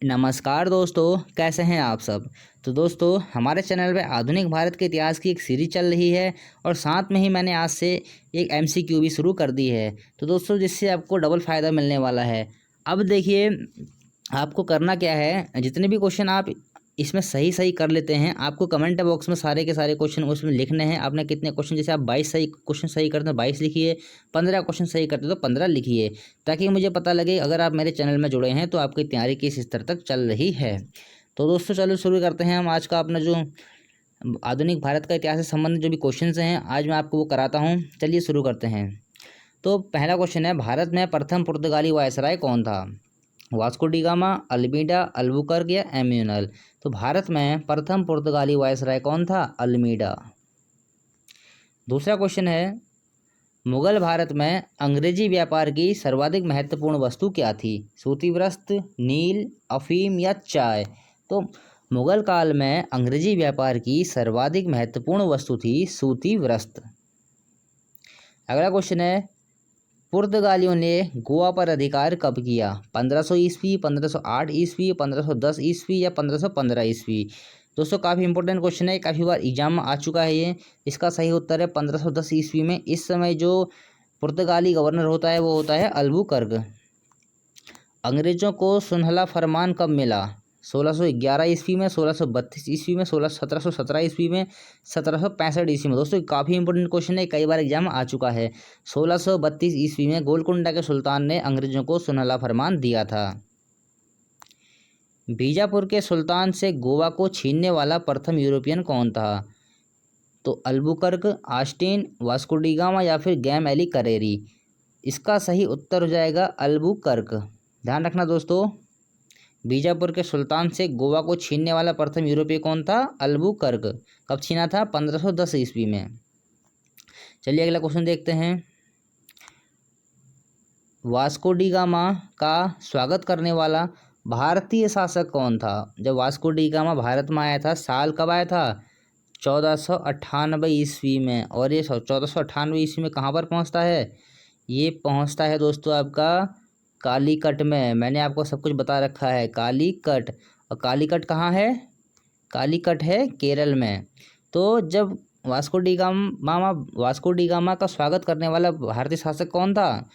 नमस्कार दोस्तों, कैसे हैं आप सब। तो दोस्तों, हमारे चैनल पे आधुनिक भारत के इतिहास की एक सीरीज चल रही है और साथ में ही मैंने आज से एक एमसीक्यू भी शुरू कर दी है। तो दोस्तों, जिससे आपको डबल फ़ायदा मिलने वाला है। अब देखिए, आपको करना क्या है, जितने भी क्वेश्चन आप इसमें सही सही कर लेते हैं, आपको कमेंट बॉक्स में सारे के सारे क्वेश्चन उसमें लिखने हैं। आपने कितने क्वेश्चन, जैसे आप 22 सही क्वेश्चन सही करते हैं 22 लिखिए, 15 क्वेश्चन सही करते हैं तो 15 लिखिए, ताकि मुझे पता लगे अगर आप मेरे चैनल में जुड़े हैं तो आपकी तैयारी किस स्तर तक चल रही है। तो दोस्तों, चलो शुरू करते हैं हम आज का अपना जो आधुनिक भारत का इतिहास से संबंधित जो भी क्वेश्चन हैं, आज मैं आपको वो कराता हूँ। चलिए शुरू करते हैं। तो पहला क्वेश्चन है, भारत में प्रथम पुर्तगाली वायसराय कौन था? Vasco D gamma, Almeida, Albuquerque या एम्यूनल। तो भारत में प्रथम पुर्तगाली वायसराय कौन था? अल्मीडा। दूसरा क्वेश्चन है, मुगल भारत में अंग्रेजी व्यापार की सर्वाधिक महत्वपूर्ण वस्तु क्या थी? सूती वस्त्र, नील, अफीम या चाय। तो मुगल काल में अंग्रेजी व्यापार की सर्वाधिक महत्वपूर्ण वस्तु थी सूती वस्त्र। अगला क्वेश्चन है, पुर्तगालियों ने गोवा पर अधिकार कब किया? 1500 ईस्वी, 1508 ईस्वी, 1510 ईस्वी या 1515 ईस्वी। दोस्तों, काफ़ी इंपॉर्टेंट क्वेश्चन है, काफ़ी बार एग्जाम में आ चुका है ये। इसका सही उत्तर है 1510 ईस्वी में। इस समय जो पुर्तगाली गवर्नर होता है वो होता है अल्बुकर्क। अंग्रेजों को सुनहला फरमान कब मिला? 1611 ईस्वी में, 1632 ईस्वी में, 1717 ईस्वी में, 1765 ईस्वी में। दोस्तों, काफ़ी इंपॉर्टेंट क्वेश्चन है, कई बार एग्जाम में आ चुका है। 1632 ईस्वी में गोलकुंडा के सुल्तान ने अंग्रेजों को सुनहला फरमान दिया था। बीजापुर के सुल्तान से गोवा को छीनने वाला प्रथम यूरोपियन कौन था? तो Albuquerque, Austin, Vasco D gamma या फिर गैम-एली करेरी। इसका सही उत्तर हो जाएगा अल्बुकर्क। ध्यान रखना दोस्तों, बीजापुर के सुल्तान से गोवा को छीनने वाला प्रथम यूरोपीय कौन था? अल्बुकर्क। कब छीना था? 1510 ईस्वी में। चलिए अगला क्वेश्चन देखते हैं। वास्को डी गामा का स्वागत करने वाला भारतीय शासक कौन था? जब वास्को डी गामा भारत में आया था, साल कब आया था? 1498 ईस्वी में। और ये 1498 ईस्वी में कहाँ पर पहुँचता है? ये पहुँचता है दोस्तों आपका कालीकट में। मैंने आपको सब कुछ बता रखा है, कालीकट। और कालीकट कहाँ है? कालीकट है केरल में। तो जब वास्को डी गामा का स्वागत करने वाला भारतीय शासक कौन था?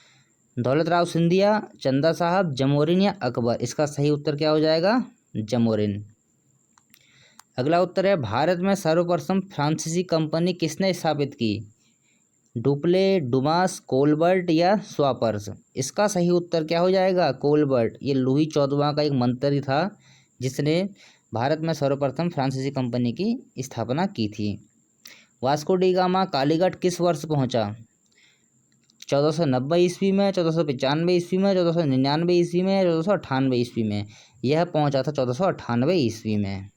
दौलत राव सिंधिया, चंदा साहब, जमोरिन या अकबर। इसका सही उत्तर क्या हो जाएगा? जमोरिन। अगला उत्तर है, भारत में सर्वप्रथम फ्रांसीसी कंपनी किसने स्थापित की? डुप्ले, डुमास, कोलबर्ट या स्वापर्स। इसका सही उत्तर क्या हो जाएगा? कोलबर्ट। ये लुई 14वां का एक मंत्री था जिसने भारत में सर्वप्रथम फ्रांसीसी कंपनी की स्थापना की थी। वास्को डी गामा कालीकट किस वर्ष पहुंचा? 1490 ईस्वी में, 1495 ईस्वी में, 1499 ईस्वी में, 1498 ईस्वी में। यह पहुंचा था 1498 ईस्वी में।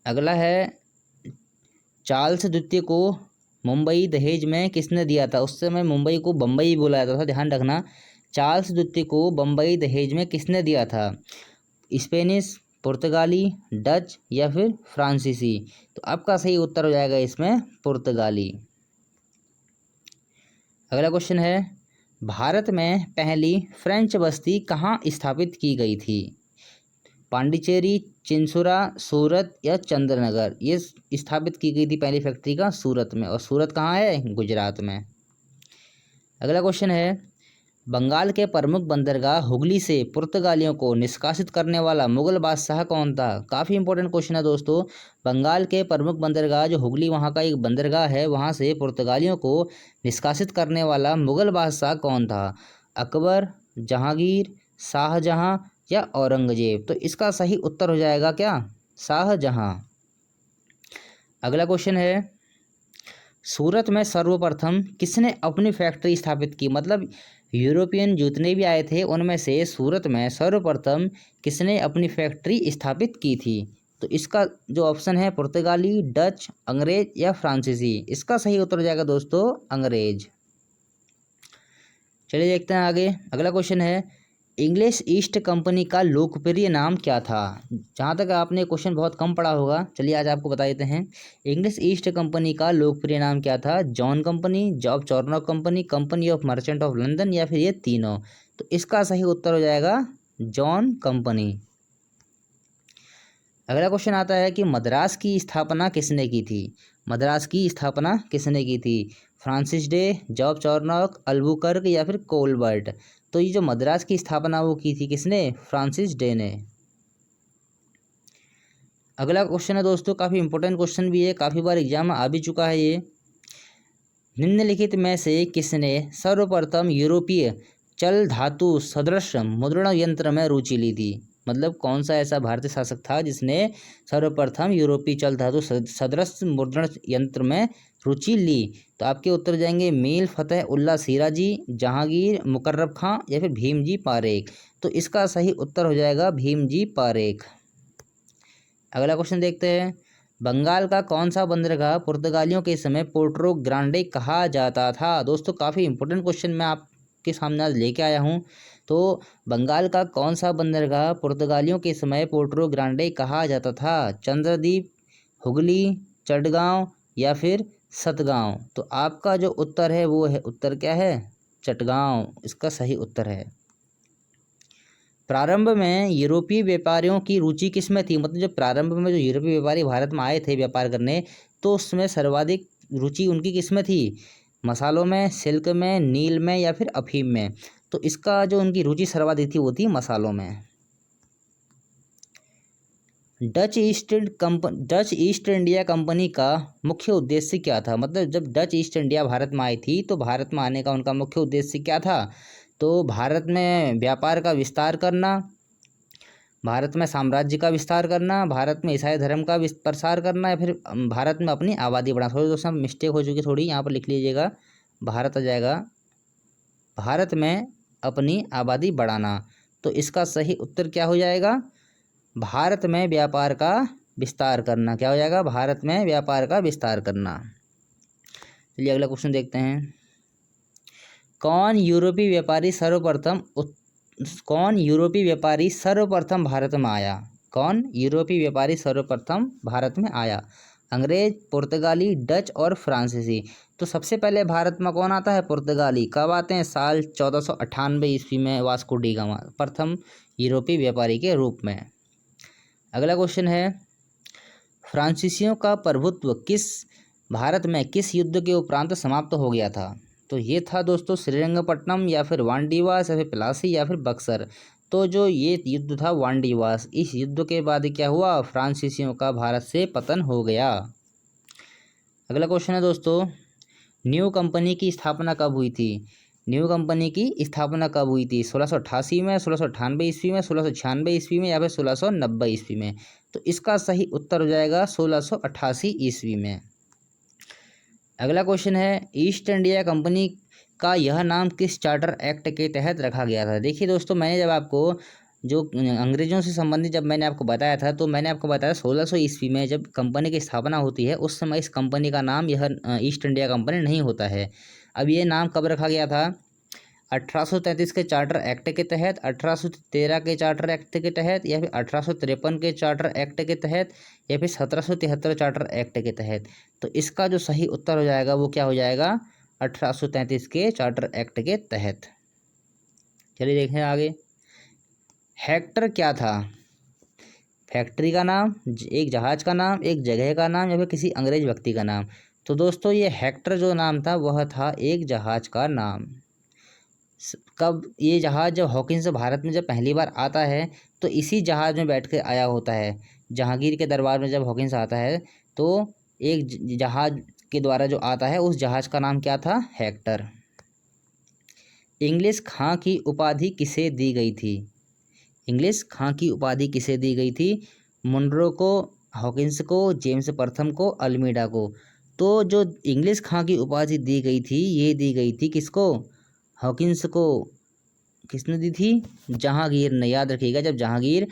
अगला है, चार्ल्स द्वितीय को मुंबई दहेज में किसने दिया था? उस समय मुंबई को बम्बई बोला जाता था, ध्यान रखना। चार्ल्स द्वितीय को बम्बई दहेज में किसने दिया था? स्पेनिश, पुर्तगाली, डच या फिर फ्रांसीसी। तो आपका सही उत्तर हो जाएगा इसमें पुर्तगाली। अगला क्वेश्चन है, भारत में पहली फ्रेंच बस्ती कहाँ स्थापित की गई थी? पांडिचेरी, चिंसुरा, सूरत या चंद्रनगर। ये स्थापित की गई थी पहली फैक्ट्री का सूरत में। और सूरत कहाँ है? गुजरात में। अगला क्वेश्चन है, बंगाल के प्रमुख बंदरगाह हुगली से पुर्तगालियों को निष्कासित करने वाला मुगल बादशाह कौन था? काफ़ी इंपॉर्टेंट क्वेश्चन है दोस्तों। बंगाल के प्रमुख बंदरगाह जो हुगली, वहाँ का एक बंदरगाह है, वहाँ से पुर्तगालियों को निष्कासित करने वाला मुगल बादशाह कौन था? अकबर, जहांगीर, शाहजहां या औरंगजेब। तो इसका सही उत्तर हो जाएगा क्या? शाहजहां। अगला क्वेश्चन है, सूरत में सर्वप्रथम किसने अपनी फैक्ट्री स्थापित की? मतलब यूरोपियन जितने भी आए थे उनमें से सूरत में सर्वप्रथम किसने अपनी फैक्ट्री स्थापित की थी? तो इसका जो ऑप्शन है, पुर्तगाली, डच, अंग्रेज या फ्रांसीसी। इसका सही उत्तर हो जाएगा दोस्तों अंग्रेज। चलिए देखते हैं आगे। अगला क्वेश्चन है, इंग्लिश ईस्ट कंपनी का लोकप्रिय नाम क्या था? जहाँ तक आपने क्वेश्चन बहुत कम पढ़ा होगा, चलिए आज आपको बता देते हैं। इंग्लिश ईस्ट कंपनी का लोकप्रिय नाम क्या था? John company, Job Charnock company, company of merchant of London या फिर ये तीनों। तो इसका सही उत्तर हो जाएगा जॉन कंपनी। अगला क्वेश्चन आता है कि मद्रास की स्थापना किसने की थी। मद्रास की स्थापना किसने की थी। Francis day, job Charnock, Albuquerque या फिर कोलबर्ट। तो ये जो मद्रास की स्थापना वो की थी किसने, फ्रांसिस डे ने। अगला क्वेश्चन है दोस्तों, काफ़ी इंपॉर्टेंट क्वेश्चन भी है, काफ़ी बार एग्जाम में आ भी चुका है ये। निम्नलिखित में से किसने सर्वप्रथम यूरोपीय चल धातु सदृश मुद्रण यंत्र में रुचि ली थी। मतलब कौन सा ऐसा भारतीय शासक था जिसने सर्वप्रथम यूरोपीय चल धातु सदृश मुद्रण यंत्र में रुचि ली। तो आपके उत्तर जाएंगे मीर फतेह उल्लाह शिराजी, जहांगीर, मुकर्रब खां या फिर भीमजी पारेख। तो इसका सही उत्तर हो जाएगा भीमजी पारेख। अगला क्वेश्चन देखते हैं, बंगाल का कौन सा बंदरगाह पुर्तगालियों के समय पोर्टो ग्रांडे कहा जाता था। दोस्तों काफ़ी इंपॉर्टेंट क्वेश्चन मैं आपके सामने आज लेके आया हूँ। तो बंगाल का कौन सा बंदरगाह पुर्तगालियों के समय पोर्टो ग्रांडे कहा जाता था। चंद्रदीप, हुगली, चटगांव या फिर सतगांव। तो आपका जो उत्तर है वो है, उत्तर क्या है, चटगांव इसका सही उत्तर है। प्रारंभ में यूरोपीय व्यापारियों की रुचि किस में थी। मतलब जब प्रारंभ में जो यूरोपीय व्यापारी भारत में आए थे व्यापार करने, तो उसमें सर्वाधिक रुचि उनकी किस में थी, मसालों में, सिल्क में, नील में या फिर अफीम में। तो इसका जो उनकी रुचि सर्वाधिक थी वो थी मसालों में। डच ईस्ट इंडिया कंपनी का मुख्य उद्देश्य क्या था। मतलब जब डच ईस्ट इंडिया भारत में आई थी तो भारत में आने का उनका मुख्य उद्देश्य क्या था। तो भारत में व्यापार का विस्तार करना, भारत में साम्राज्य का विस्तार करना, भारत में ईसाई धर्म का प्रसार करना या फिर भारत में अपनी आबादी बढ़ाना। थोड़ी दोस्तों मिस्टेक हो चुकी थोड़ी, यहाँ पर लिख लीजिएगा, भारत आ जाएगा, भारत में अपनी आबादी बढ़ाना। तो इसका सही उत्तर क्या हो जाएगा, भारत में व्यापार का विस्तार करना। क्या हो जाएगा, भारत में व्यापार का विस्तार करना। चलिए अगला क्वेश्चन देखते हैं, कौन यूरोपीय व्यापारी सर्वप्रथम भारत में आया। कौन यूरोपीय व्यापारी सर्वप्रथम भारत में आया। अंग्रेज, पुर्तगाली, डच और फ्रांसीसी। तो सबसे पहले भारत में कौन आता है, पुर्तगाली। कब आते हैं, साल 1498 ईस्वी में वास्को डी गामा प्रथम यूरोपीय व्यापारी के रूप में। अगला क्वेश्चन है, फ्रांसीसियों का प्रभुत्व भारत में किस युद्ध के उपरांत समाप्त हो गया था। तो ये था दोस्तों श्रीरंगपट्टनम या फिर वांडीवास या फिर प्लासी या फिर बक्सर। तो जो ये युद्ध था वांडीवास, इस युद्ध के बाद क्या हुआ, फ्रांसीसियों का भारत से पतन हो गया। अगला क्वेश्चन है दोस्तों, न्यू कंपनी की स्थापना कब हुई थी। न्यू कंपनी की स्थापना कब हुई थी, 1688 में, 1698 ईस्वी में, 1696 ईस्वी में या फिर 1690 ईस्वी में। तो इसका सही उत्तर हो जाएगा 1688 ईस्वी में। अगला क्वेश्चन है, ईस्ट इंडिया कंपनी का यह नाम किस चार्टर एक्ट के तहत रखा गया था। देखिए दोस्तों, मैंने जब आपको जो अंग्रेज़ों से संबंधित जब मैंने आपको बताया था, तो मैंने आपको बताया 1600 ईस्वी में जब कंपनी की स्थापना होती है, उस समय इस कंपनी का नाम यह ईस्ट इंडिया कंपनी नहीं होता है। अब ये नाम कब रखा गया था, 1833 के चार्टर एक्ट के तहत, 1813 के चार्टर एक्ट के तहत या फिर 1853 के चार्टर एक्ट के तहत या फिर 1773 चार्टर एक्ट के तहत। तो इसका जो सही उत्तर हो जाएगा वो क्या हो जाएगा, 1833 के चार्टर एक्ट के तहत। चलिए देखें आगे, हेक्टर क्या था। फैक्ट्री का नाम, एक जहाज़ का नाम, एक जगह का नाम या फिर किसी अंग्रेज व्यक्ति का नाम। तो दोस्तों ये हेक्टर जो नाम था वह था एक जहाज़ का नाम। कब ये जहाज़ जब हॉकिंस भारत में जब पहली बार आता है तो इसी जहाज़ में बैठ कर आया होता है। जहांगीर के दरबार में जब हॉकिंस आता है तो एक जहाज़ के द्वारा जो आता है उस जहाज़ का नाम क्या था, हेक्टर। इंग्लिश खां की उपाधि किसे दी गई थी। इंग्लिश खां की उपाधि किसे दी गई थी, मुनरो को, हॉकिंस को, जेम्स प्रथम को, अल्मीडा को। तो जो इंग्लिश खां की उपाधि दी गई थी ये दी गई थी किसको, हॉकिंस को। किसने दी थी, जहांगीर ने। याद रखिएगा, जब जहांगीर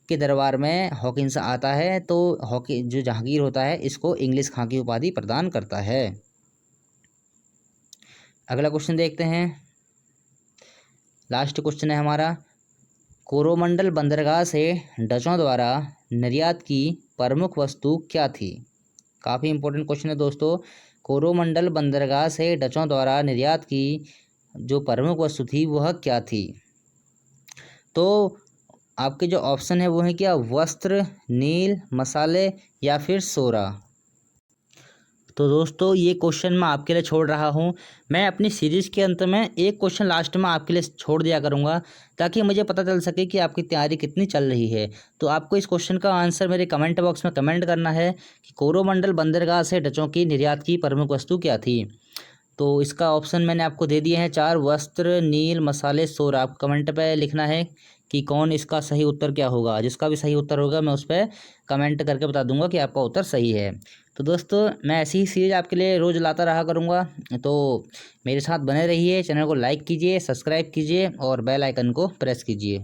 के दरबार में हॉकिंस आता है तो जो जहांगीर होता है इसको इंग्लिश खां की उपाधि प्रदान करता है। अगला क्वेश्चन देखते हैं, लास्ट क्वेश्चन है हमारा, कोरोमंडल बंदरगाह से डचों द्वारा निर्यात की प्रमुख वस्तु क्या थी। काफ़ी इंपॉर्टेंट क्वेश्चन है दोस्तों। कोरोमंडल बंदरगाह से डचों द्वारा निर्यात की जो प्रमुख वस्तु थी वह क्या थी। तो आपके जो ऑप्शन है वो है क्या, वस्त्र, नील, मसाले या फिर सोरा। तो दोस्तों ये क्वेश्चन मैं आपके लिए छोड़ रहा हूँ। मैं अपनी सीरीज़ के अंत में एक क्वेश्चन लास्ट में आपके लिए छोड़ दिया करूँगा, ताकि मुझे पता चल सके कि आपकी तैयारी कितनी चल रही है। तो आपको इस क्वेश्चन का आंसर मेरे कमेंट बॉक्स में कमेंट करना है कि कोरोमंडल बंदरगाह से डचों की निर्यात की प्रमुख वस्तु क्या थी। तो इसका ऑप्शन मैंने आपको दे दिए हैं 4, वस्त्र, नील, मसाले, सोरा। आप कमेंट पे लिखना है कि कौन इसका सही उत्तर क्या होगा। जिसका भी सही उत्तर होगा मैं उस पर कमेंट करके बता दूंगा कि आपका उत्तर सही है। तो दोस्तों मैं ऐसी ही सीरीज आपके लिए रोज़ लाता रहा करूँगा, तो मेरे साथ बने रहिए। चैनल को लाइक कीजिए, सब्सक्राइब कीजिए और बेल आइकन को प्रेस कीजिए।